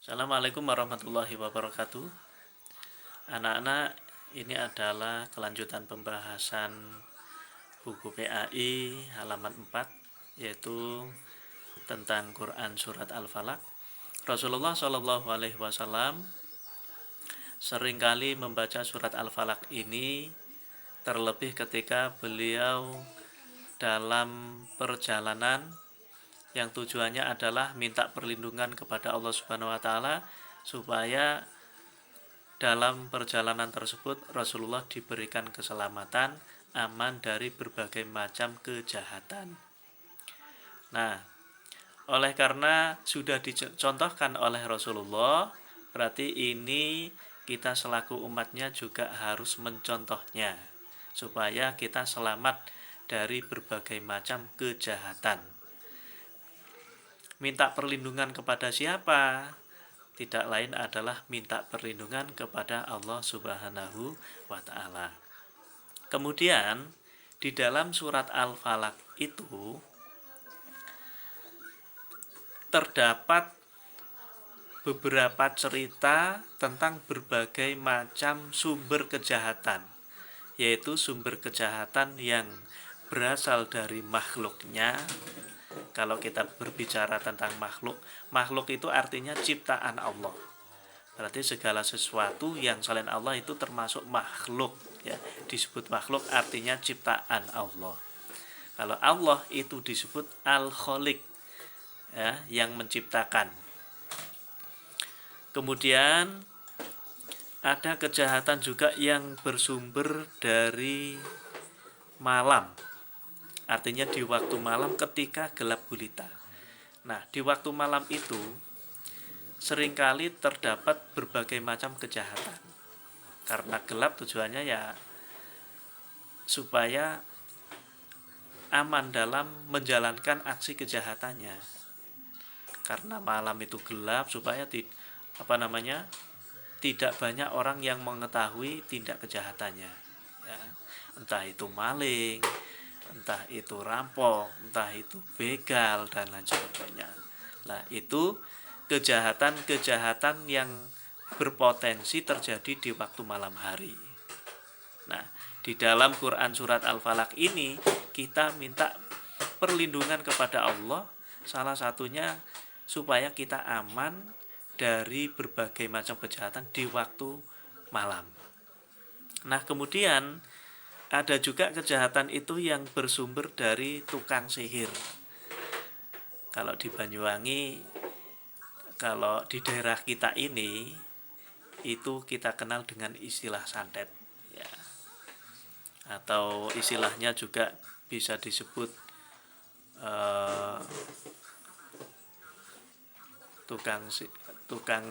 Assalamualaikum warahmatullahi wabarakatuh. Anak-anak, ini adalah kelanjutan pembahasan buku PAI halaman 4, yaitu tentang Quran surat Al-Falaq. Rasulullah Shallallahu Alaihi Wasallam seringkali membaca surat Al-Falaq ini, terlebih ketika beliau dalam perjalanan yang tujuannya adalah minta perlindungan kepada Allah Subhanahu wa taala supaya dalam perjalanan tersebut Rasulullah diberikan keselamatan, aman dari berbagai macam kejahatan. Nah, oleh karena sudah dicontohkan oleh Rasulullah, berarti ini kita selaku umatnya juga harus mencontohnya supaya kita selamat dari berbagai macam kejahatan. Minta perlindungan kepada siapa? Tidak lain adalah minta perlindungan kepada Allah Subhanahu wa taala. Kemudian di dalam surat Al-Falaq itu terdapat beberapa cerita tentang berbagai macam sumber kejahatan, yaitu sumber kejahatan yang berasal dari makhluknya. Kalau kita berbicara tentang makhluk itu artinya ciptaan Allah. Berarti segala sesuatu yang selain Allah itu termasuk makhluk, ya. Disebut makhluk artinya ciptaan Allah. Kalau Allah itu disebut Al-Khaliq, ya, yang menciptakan. Kemudian ada kejahatan juga yang bersumber dari malam. Artinya di waktu malam ketika gelap gulita. Nah, di waktu malam itu seringkali terdapat berbagai macam kejahatan. Karena gelap tujuannya ya supaya aman dalam menjalankan aksi kejahatannya. Karena malam itu gelap supaya tidak banyak orang yang mengetahui tindak kejahatannya. Ya, entah itu maling, entah itu rampok, entah itu begal, dan lain sebagainya. Nah, itu kejahatan-kejahatan yang berpotensi terjadi di waktu malam hari. Nah, di dalam Quran surat Al-Falaq ini kita minta perlindungan kepada Allah, salah satunya supaya kita aman dari berbagai macam kejahatan di waktu malam. Nah, kemudian ada juga kejahatan itu yang bersumber dari tukang sihir. Kalau di Banyuwangi, kalau di daerah kita ini, itu kita kenal dengan istilah santet, ya. Atau istilahnya juga bisa disebut tukang